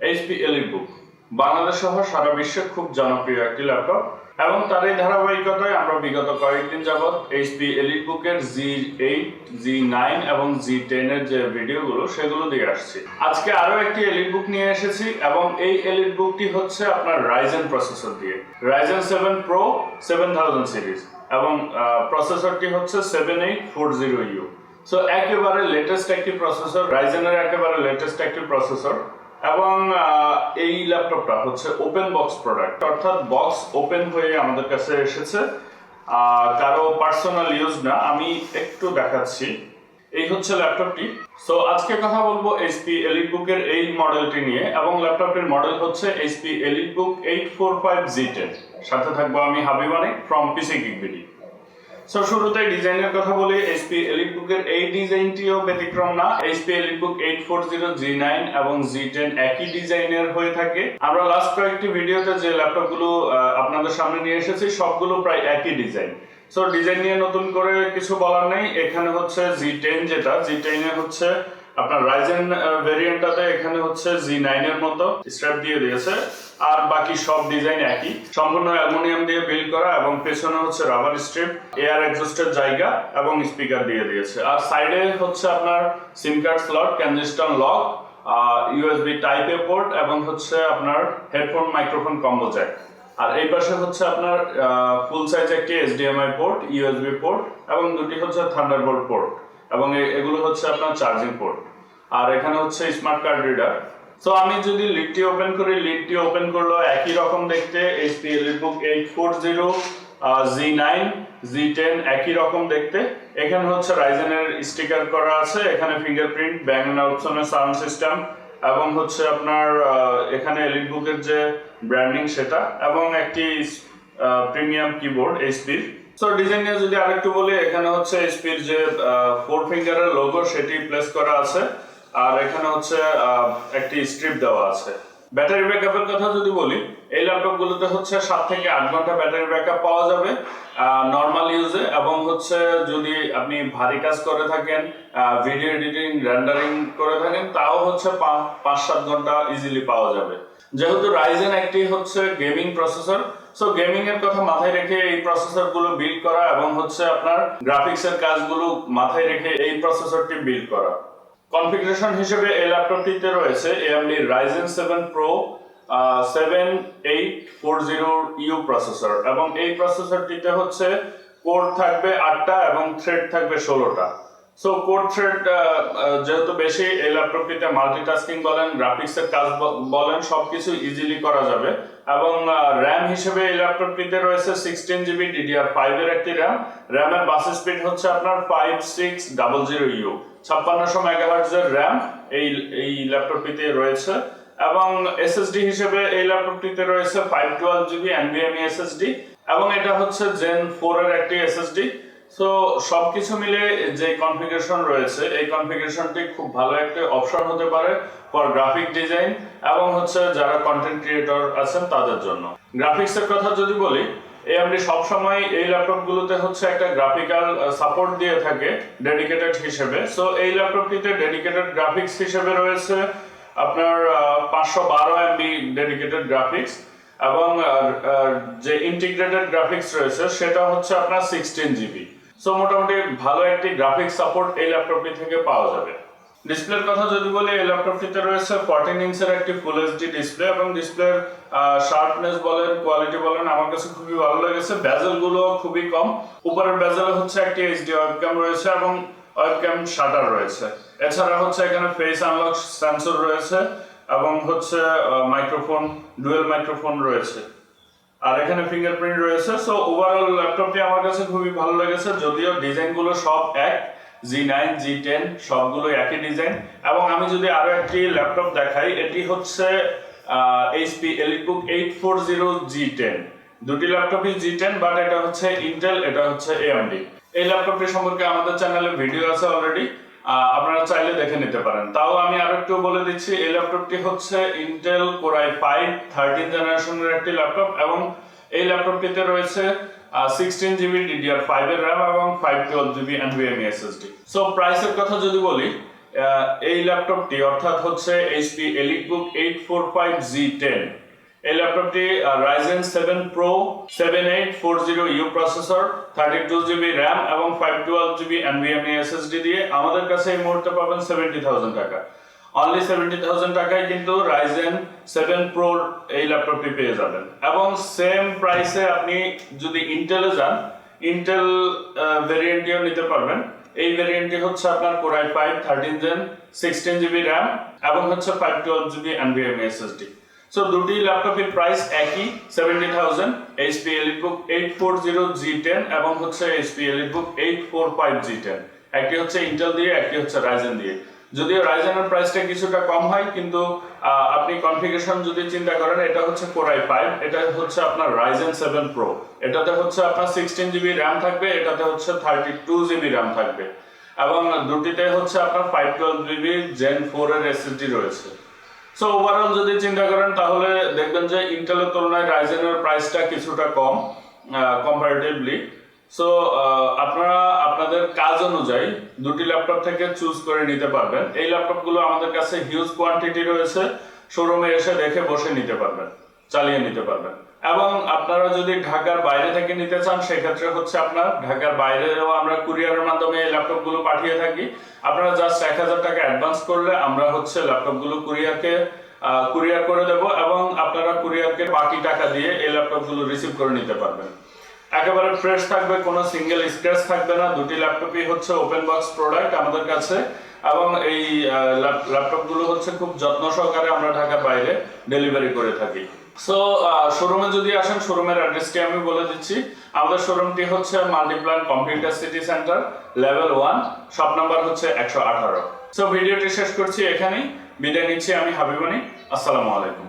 HP EliteBook Bangladesh সহ সারা বিশ্বে খুব জনপ্রিয় একটি ল্যাপটপ এবং তার এই ধারাবাহিকতায় আমরা বিগত কয়েকদিন যাবৎ এইচপি এলিটবুকের G8, G9 এবং G10 এর যে ভিডিওগুলো সেগুলো দিয়ে আসছি। আজকে আরো একটি এলিটবুক নিয়ে এসেছি এবং এই এলিটবুকটি হচ্ছে আপনার রাইজেন প্রসেসর দিয়ে, রাইজেন 7 Pro 7000 সিরিজ এবং প্রসেসরটি হচ্ছে 7840U। সো একেবারে লেটেস্ট একটি প্রসেসর, রাইজেনের একেবারে লেটেস্ট একটি প্রসেসর এবং এই ল্যাপটপটা হচ্ছে ওপেন বক্স প্রোডাক্ট, অর্থাৎ বক্স ওপেন হয়ে আমাদের কাছে এসেছে, কারো পার্সোনাল ইউজ না। আমি একটু দেখাচ্ছি, এই হচ্ছে ল্যাপটপটি। সো আজকে কথা বলবো এইচপি এলিটবুকের এই মডেলটি নিয়ে এবং ল্যাপটপটির মডেল হচ্ছে এইচপি এলিটবুক 845G10। সাথে থাকবো আমি Habib Anik from PC gig BD. So শুরুতে ডিজাইনের কথা বলি, এইচপি এলিটবুকের এই ডিজাইনটিও ব্যতিক্রম না। এইচপি এলিটবুক 840, G9 এবং G10 একই ডিজাইনের হয়ে থাকে। আমরা লাস্ট কয়েকটি ভিডিওতে যে ল্যাপটপগুলো আপনাদের সামনে নিয়ে এসেছি সবগুলো প্রায় একই ডিজাইন। সো ডিজাইন নিয়ে নতুন করে কিছু বলার নেই। এখানে হচ্ছে G10, যেটা G10 এ হচ্ছে আপনার রাইজেন ভেরিয়েন্টটাতে এখানে হচ্ছে G9 এর মতো স্ট্র্যাপ দিয়ে দিয়েছে, আর বাকি সব ডিজাইন একই, সম্পূর্ণ অ্যালুমিনিয়াম দিয়ে বিল্ড করা এবং পেছনে হচ্ছে রাবার স্ট্রিপ, এয়ার এক্সস্টের জায়গা এবং স্পিকার দিয়ে দিয়েছে। আর সাইডে হচ্ছে আপনার SIM card slot, transistor lock, USB type A port এবং হচ্ছে আপনার হেডফোন মাইক্রোফোন কম্বো জ্যাক। আর এই পাশে হচ্ছে আপনার ফুল সাইজ একটি HDMI পোর্ট, ইউএসবি পোর্ট এবং দুটি হচ্ছে থান্ডারবোল্ট পোর্ট এবং এগুলো হচ্ছে আপনার চার্জিং পোর্ট। আর এখানে হচ্ছে স্মার্ট কার্ড রিডার। সো আমি যদি লিডটি ওপেন করি, লিডটি ওপেন করলো একই রকম দেখতে, এইচপি এলিটবুক 840, G9, G10 একই রকম দেখতে। এখানে হচ্ছে রাইজেনের স্টিকার করা আছে, এখানে ফিঙ্গারপ্রিন্ট, ব্যাং এন্ড আউটসনের সাউন্ড সিস্টেম এবং হচ্ছে আপনার এখানে এলিটবুকের যে ব্র্যান্ডিং সেটা এবং একটি প্রিমিয়াম কিবোর্ড এইচপির। সো ডিজাইন নিয়ে যদি আরেকটু বলি, এখানে হচ্ছে এইচপির যে 4 ফিঙ্গারের লোগো সেটি প্লেস করা আছে আর এখানে হচ্ছে একটি স্ট্রিপ দেওয়া আছে। ব্যাটারি ব্যাকআপের কথা যদি বলি, এই ল্যাপটপগুলোতে হচ্ছে 7 থেকে 8 ঘন্টা ব্যাটারি ব্যাকআপ পাওয়া যাবে নর্মাল ইউজে, এবং হচ্ছে যদি আপনি ভারী কাজ করে থাকেন, ভিডিও এডিটিং, রেন্ডারিং করে থাকেন, তাও হচ্ছে 5-7 ঘন্টা ইজিলি পাওয়া যাবে। যেহেতু রাইজেন একটি হচ্ছে গেমিং প্রসেসর, সো গেমিং এর কথা মাথায় রেখে এই প্রসেসর গুলো বিল্ড করা এবং হচ্ছে আপনার গ্রাফিক্স এর কাজগুলো মাথায় রেখে এই প্রসেসরটি বিল্ড করা। কনফিগারেশন হিসেবে এই ল্যাপটপটিতে রয়েছে AMD Ryzen 7 Pro 7840U processor এবং এই প্রসেসরটিতে হচ্ছে কোর থাকবে 8টা এবং থ্রেড থাকবে 16টা। সো কোর থ্রেড যেহেতু বেশি, এই ল্যাপটপটিতে মাল্টিটাস্কিং বলেন, গ্রাফিক্সের কাজ বলেন, সবকিছু ইজিলি করা যাবে। এবং র্যাম হিসেবে এই ল্যাপটপটিতে রয়েছে 16GB DDR5 এর একটি র্যামের বাস স্পিড হচ্ছে আপনার 5600U, 5600 মেগাহার্টজ এর র্যাম এই ল্যাপটপটিতে রয়েছে। এবং এসএসডি হিসেবে এই ল্যাপটপটিতে রয়েছে 512GB NVMe SSD এবং এটা হচ্ছে Gen 4 এর একটি SSD। সো সবকিছু মিলে যে কনফিগারেশন রয়েছে, এই কনফিগারেশনটি খুব ভালো একটা অপশন হতে পারে ফর গ্রাফিক ডিজাইন এবং হচ্ছে যারা কন্টেন্ট ক্রিয়েটর আছেন তাদের জন্য। গ্রাফিক্সের কথা যদি বলি, AMD সবসময় এই ল্যাপটপগুলোতে হচ্ছে একটা গ্রাফিক্যাল সাপোর্ট দিয়ে থাকে ডেডিকেটেড হিসেবে। সো এই ল্যাপটপটিতে ডেডিকেটেড গ্রাফিক্স হিসেবে রয়েছে আপনার 512 MB ডেডিকেটেড গ্রাফিক্স এবং যে ইন্টিগ্রেটেড গ্রাফিক্স রয়েছে সেটা হচ্ছে আপনার 16GB। সো মোটামুটি ভালো একটি গ্রাফিক্স সাপোর্ট এই ল্যাপটপটি থেকে পাওয়া যাবে। ডিসপ্লের কথা যদি বলি, এই ল্যাপটপটিতে রয়েছে 14 ইঞ্চের একটি ফুল এইচডি ডিসপ্লে এবং ডিসপ্লের শার্পনেস বলেন, কোয়ালিটি বলেন, আমার কাছে খুবই ভালো লেগেছে। বেজেল গুলো খুবই কম, উপরের বেজেলে হচ্ছে একটি এইচডি ওয়েবক্যাম রয়েছে এবং ওয়েবক্যাম শাটার রয়েছে। এছাড়া হচ্ছে এখানে ফেস আনলক সেন্সর রয়েছে এবং হচ্ছে মাইক্রোফোন, ডুয়েল মাইক্রোফোন রয়েছে আর এখানে ফিঙ্গারপ্রিন্ট রয়েছে। সো ওভারঅল ল্যাপটপটি আমার কাছে খুবই ভালো লেগেছে, যদিও ডিজাইনগুলো সব এক, G9, G10 সবগুলো একই ডিজাইন। এবং আমি যদি আরো একটি ল্যাপটপ দেখাই, এটি হচ্ছে এইচপি এলিটবুক 840G10। দুটি ল্যাপটপই G10, বাট এটা হচ্ছে ইন্টেল, এটা হচ্ছে AMD। এই ল্যাপটপটি সম্পর্কে আমাদের চ্যানেলে ভিডিও আছে অলরেডি, আপনারা চাইলে দেখে নিতে পারেন। তাও আমি আরো একটু বলে দিচ্ছি, এই ল্যাপটপটি হচ্ছে ইন্টেল Core i5 13 জেনারেশনের একটি ল্যাপটপ এবং এই ল্যাপটপটিতে রয়েছে 16GB DDR5 এর RAM এবং 512GB NVMe SSD। সো প্রাইসের কথা যদি বলি, এই ল্যাপটপটি অর্থাৎ হচ্ছে HP EliteBook 845G10। এই ল্যাপটপটি Ryzen 7 Pro 7840U processor, 32GB RAM এবং 512GB NVMe SSD দিয়ে আমাদের কাছে এই মুহূর্তে পাবেন 70,000 টাকা। অনলি 70,000 টাকায় কিন্তু Ryzen 7 Pro এই ল্যাপটপটি পেয়ে যাবেন। এবং সেম প্রাইসে আপনি যদি ইন্টেলে যান, ইন্টেল ভেরিয়েন্টটিও নিতে পারবেন। এই ভেরিয়েন্টটি হচ্ছে আপনার Core i5 13 Gen 16GB RAM এবং হচ্ছে 512GB NVMe SSD। সো দুটি ল্যাপটপের প্রাইস একই 70,000, HP EliteBook 840G10 এবং হচ্ছে HP EliteBook 845G10। একটি হচ্ছে ইন্টেল দিয়ে, একটি হচ্ছে Ryzen দিয়ে। যদিও রাইজেনের প্রাইসটা কিছুটা কম হয়, কিন্তু আপনি কনফিগারেশন যদি চিন্তা করেন, এটা হচ্ছে Core i5, এটা হচ্ছে আপনার Ryzen 7 Pro, এটাতে হচ্ছে আপনার 16GB RAM থাকবে, এটাতে হচ্ছে 32GB RAM থাকবে এবং দুটিতে হচ্ছে আপনার 512GB Gen 4 এর SSD রয়েছে। সো ওভারঅল যদি চিন্তা করেন তাহলে দেখবেন যে ইন্টেলের তুলনায় রাইজেনের প্রাইসটা কিছুটা কম কম্পারেটিভলি। সো আপনারা আপনাদের কাজ অনুযায়ী দুটি ল্যাপটপ থেকে চুজ করে নিতে পারবেন। এই ল্যাপটপগুলো আমাদের কাছে হিউজ কোয়ান্টিটি রয়েছে, শোরুমে এসে দেখে বসে নিতে পারবেন, চালিয়ে নিতে পারবেন। এবং আপনারা যদি ঢাকার বাইরে থেকে নিতে চান, সেক্ষেত্রে হচ্ছে আপনার ঢাকার বাইরেও আমরা কুরিয়ারের মাধ্যমে এই ল্যাপটপগুলো পাঠিয়ে থাকি। আপনারা জাস্ট 1000 টাকা অ্যাডভান্স করলে আমরা হচ্ছে ল্যাপটপগুলো কুরিয়ার করে দেব এবং আপনারা কুরিয়ারকে বাকি টাকা দিয়ে এই ল্যাপটপগুলো রিসিভ করে নিতে পারবেন। একেবারে ফ্রেশ থাকবে, কোনো সিঙ্গেল স্ক্র্যাচ থাকবে না। দুটি ল্যাপটপই হচ্ছে ওপেন বক্স প্রোডাক্ট আমাদের কাছে এবং এই ল্যাপটপগুলো হচ্ছে খুব যত্ন সহকারে আমরা ঢাকার বাইরে ডেলিভারি করে থাকি। সো শোরুমে যদি আসেন, শোরুমের অ্যাড্রেসটি আমি বলে দিচ্ছি। আমাদের শোরুমটি হচ্ছে Multiplan computer city centre level 1, shop number হচ্ছে 118। সো ভিডিওটি শেষ করছি এখানেই, বিদায় নিচ্ছি আমি হাবিব আলী। আসসালামু আলাইকুম।